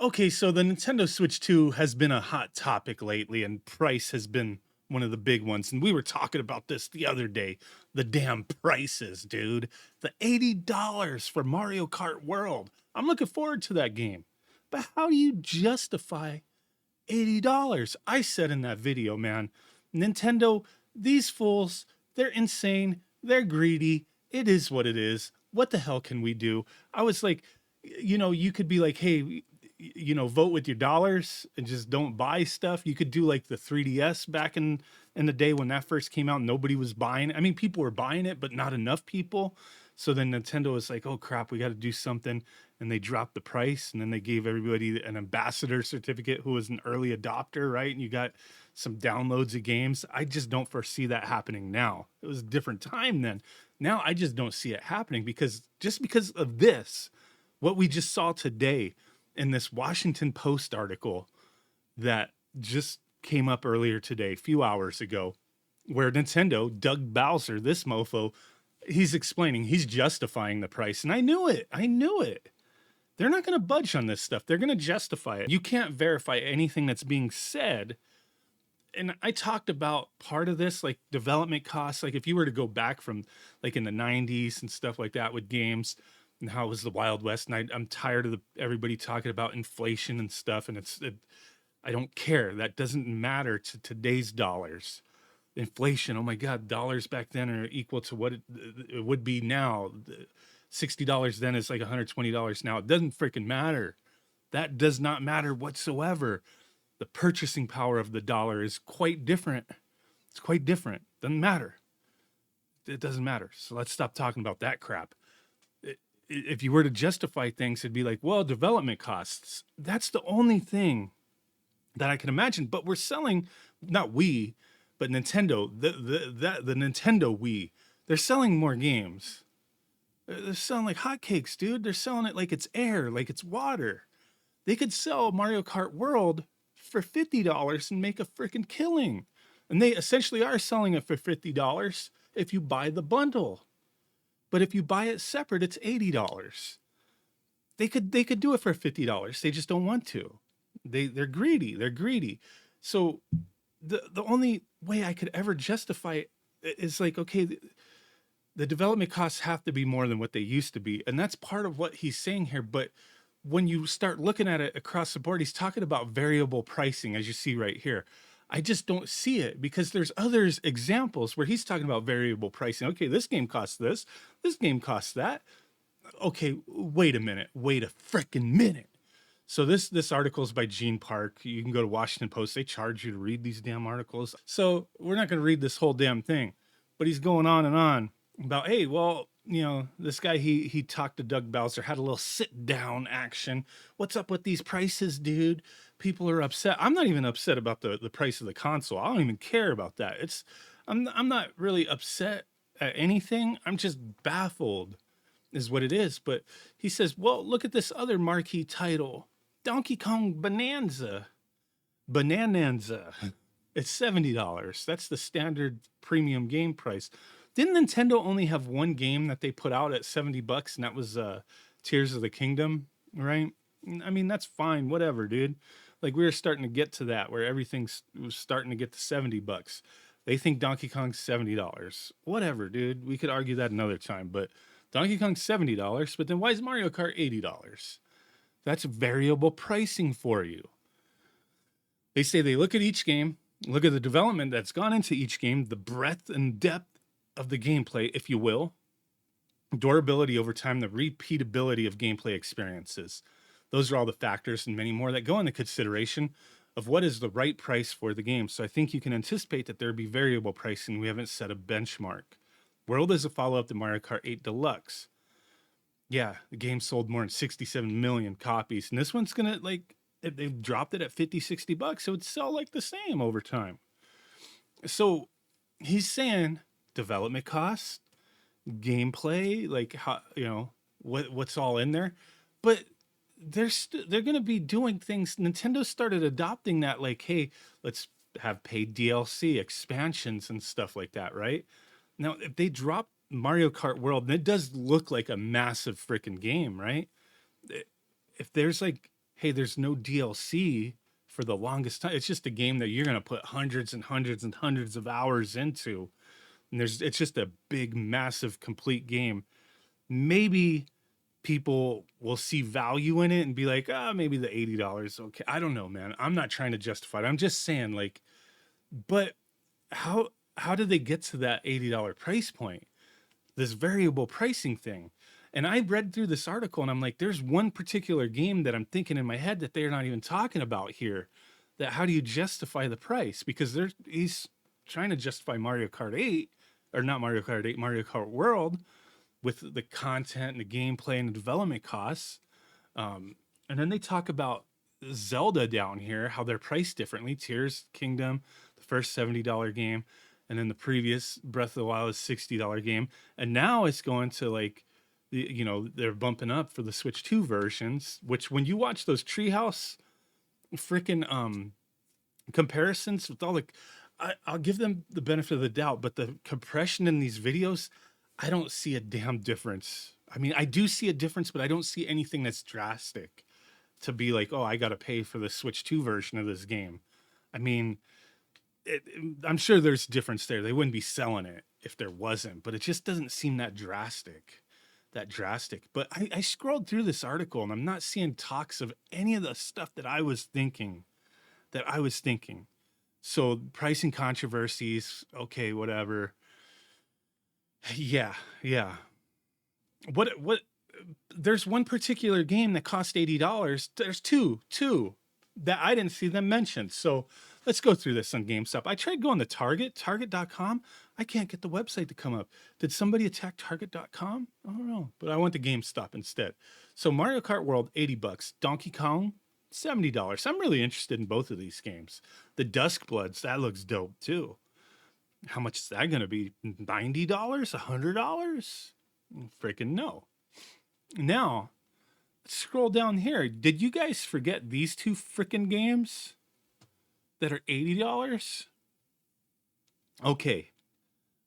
Okay, so the Nintendo Switch 2 has been a hot topic lately, and price has been one of the big ones. And we were talking about this the other day. The damn prices, dude. The $80 for Mario Kart World. I'm looking forward to that game. But how do you justify $80? I said in that video, man, Nintendo, these fools, they're insane. They're greedy. It is what it is. What the hell can we do? I was like, you could be like, hey, vote with your dollars and just don't buy stuff. You could do like the 3DS back in the day when that first came out. Nobody was buying it. I mean, people were buying it, but not enough people. So then Nintendo was like, "Oh crap, we got to do something," and they dropped the price, and then they gave everybody an ambassador certificate who was an early adopter, right? And you got some downloads of games. I just don't foresee that happening now. It was a different time then. Now I just don't see it happening because of this, what we just saw today in this Washington Post article that just came up earlier today, a few hours ago, where Nintendo, Doug Bowser, this mofo, he's explaining, he's justifying the price. And I knew it. I knew it. They're not going to budge on this stuff. They're going to justify it. You can't verify anything that's being said. And I talked about part of this, like development costs. Like if you were to go back from like in the 90s and stuff like that with games and how it was the Wild West. And I'm tired of everybody talking about inflation and stuff. And I don't care. That doesn't matter to today's dollars. Inflation, oh my God, dollars back then are equal to what it would be now. $60 then is like $120 now. It doesn't freaking matter. That does not matter whatsoever. The purchasing power of the dollar is quite different. It's quite different. Doesn't matter. It doesn't matter. So let's stop talking about that crap. If you were to justify things, it'd be like, well, development costs. That's the only thing that I can imagine. But we're selling, not we, but Nintendo, the Nintendo Wii, they're selling more games. They're selling like hotcakes, dude. They're selling it like it's air, like it's water. They could sell Mario Kart World for $50 and make a freaking killing. And they essentially are selling it for $50 if you buy the bundle. But if you buy it separate, it's $80. They could do it for $50. They just don't want to. They're greedy. They're greedy. So the only way I could ever justify it is like, okay, the development costs have to be more than what they used to be. And that's part of what he's saying here. But when you start looking at it across the board, he's talking about variable pricing, as you see right here. I just don't see it because there's others examples where he's talking about variable pricing. Okay, this game costs this game costs that. Okay, wait a minute. Wait a freaking minute. So this article is by Gene Park. You can go to Washington Post. They charge you to read these damn articles. So we're not going to read this whole damn thing. But he's going on and on about, hey, well, this guy, he talked to Doug Bowser, had a little sit down action. What's up with these prices, dude? People are upset. I'm not even upset about the price of the console. I don't even care about that. I'm not really upset at anything. I'm just baffled is what it is. But he says, well, look at this other marquee title, Donkey Kong Bonanza. It's $70. That's the standard premium game price. Didn't Nintendo only have one game that they put out at $70, and that was Tears of the Kingdom, right? I mean, that's fine, whatever, dude. Like we were starting to get to that where everything was starting to get to $70. They think Donkey Kong's $70. Whatever, dude. We could argue that another time, but Donkey Kong's $70, but then why is Mario Kart $80? That's variable pricing for you. They say they look at each game, look at the development that's gone into each game, the breadth and depth of the gameplay, if you will, durability over time, the repeatability of gameplay experiences. Those are all the factors and many more that go into consideration of what is the right price for the game. So I think you can anticipate that there'll be variable pricing. We haven't set a benchmark. World is a follow-up to Mario Kart 8 Deluxe. Yeah, the game sold more than 67 million copies. And this one's going to, like, if they dropped it at $50, $60, it would sell like the same over time. So he's saying development costs, gameplay, like how, what's all in there. But they're going to be doing things. Nintendo started adopting that, like, hey, let's have paid DLC expansions and stuff like that, right? Now, if they drop Mario Kart World, and it does look like a massive freaking game, right? If there's like hey, there's no DLC for the longest time. It's just a game that you're going to put hundreds and hundreds and hundreds of hours into. And it's just a big, massive, complete game. Maybe people will see value in it and be like, maybe the $80. Okay. I don't know, man. I'm not trying to justify it. I'm just saying, like, but how did they get to that $80 price point? This variable pricing thing. And I read through this article and I'm like, there's one particular game that I'm thinking in my head that they're not even talking about here. That how do you justify the price? Because he's trying to justify Mario Kart 8, or not Mario Kart 8, Mario Kart World, with the content and the gameplay and the development costs. And then they talk about Zelda down here, how they're priced differently. Tears Kingdom, the first $70 game, and then the previous Breath of the Wild is $60 game, and now it's going to like, they're bumping up for the Switch 2 versions. Which when you watch those Treehouse freaking comparisons with all the, I'll give them the benefit of the doubt, but the compression in these videos, I don't see a damn difference. I mean, I do see a difference, but I don't see anything that's drastic to be like, oh, I got to pay for the Switch 2 version of this game. I mean, I'm sure there's difference there. They wouldn't be selling it if there wasn't, but it just doesn't seem that drastic. But I scrolled through this article and I'm not seeing talks of any of the stuff that I was thinking. So pricing controversies, okay, whatever. Yeah. What there's one particular game that cost $80. There's two that I didn't see them mentioned. So let's go through this on GameStop. I tried going to target.com. I can't get the website to come up. Did somebody attack target.com? I don't know, but I went to GameStop instead. So Mario Kart World, $80. Donkey Kong, $70. I'm really interested in both of these games. The Dusk Bloods, that looks dope too. How much is that going to be? $90? $100? Freaking no. Now, let's scroll down here. Did you guys forget these two freaking games that are $80? Okay.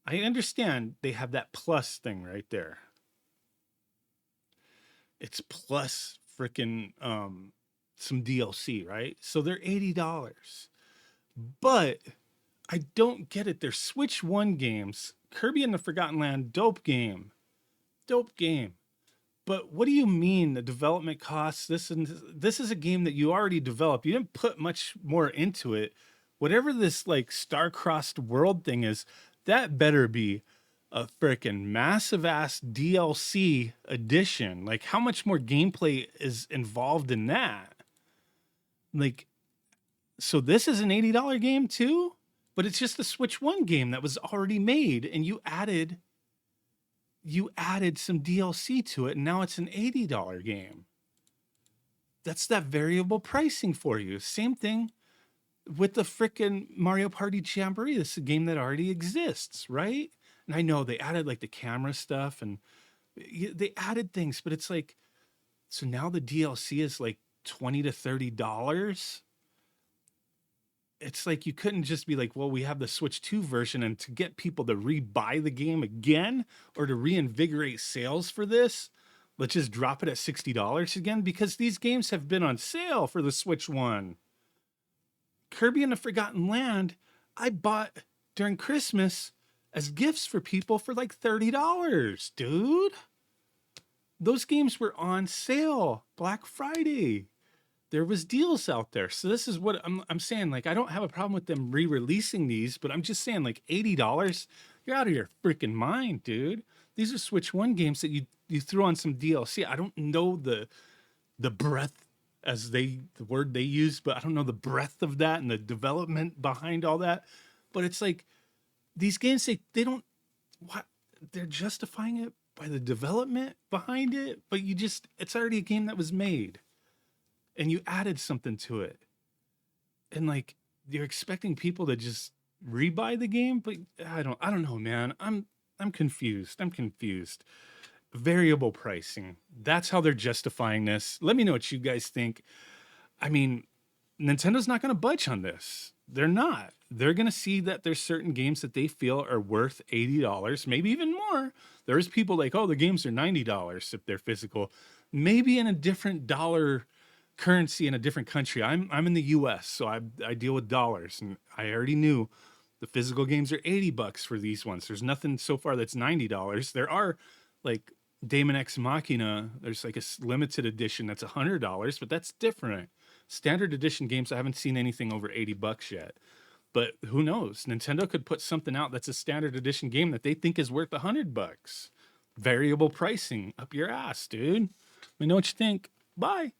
I understand they have that plus thing right there. It's plus freaking some DLC, right? So they're $80. But I don't get it. They're Switch 1 games. Kirby and the Forgotten Land, dope game. But what do you mean the development costs? This is a game that you already developed. You didn't put much more into it. Whatever this like star-crossed world thing is, that better be a freaking massive ass DLC edition. Like, how much more gameplay is involved in that? Like, so this is an $80 game too, but it's just a Switch 1 game that was already made, and you added some DLC to it, and now it's an $80 game. That's that variable pricing for you. Same thing with the frickin' Mario Party Jamboree. This is a game that already exists, right? And I know they added like the camera stuff and they added things, but it's like, so now the DLC is like $20 to $30. It's like you couldn't just be like, well, we have the Switch 2 version, and to get people to rebuy the game again or to reinvigorate sales for this, let's just drop it at $60 again, because these games have been on sale for the Switch 1. Kirby and the Forgotten Land, I bought during Christmas as gifts for people for like $30, dude. Those games were on sale Black Friday. There was deals out there. So this is what I'm saying. Like, I don't have a problem with them re-releasing these, but I'm just saying, like, $80, you're out of your freaking mind, dude. These are Switch 1 games that you threw on some DLC. I don't know the breadth, as the word they use, but I don't know the breadth of that and the development behind all that. But it's like, these games, they don't, what, they're justifying it by the development behind it, but it's already a game that was made. And you added something to it. And like, you're expecting people to just rebuy the game, but I don't know, man. I'm confused. Variable pricing. That's how they're justifying this. Let me know what you guys think. I mean, Nintendo's not going to budge on this. They're not. They're going to see that there's certain games that they feel are worth $80, maybe even more. There's people like, oh, the games are $90 if they're physical. Maybe in a different dollar currency in a different country. I'm in the US, so I deal with dollars, and I already knew the physical games are $80 for these ones. There's nothing so far that's $90. There are like Daemon X Machina, there's like a limited edition that's $100, but that's different. Standard edition games, I haven't seen anything over $80 yet. But who knows? Nintendo could put something out that's a standard edition game that they think is worth $100. Variable pricing up your ass, dude. Let me know what you think. Bye.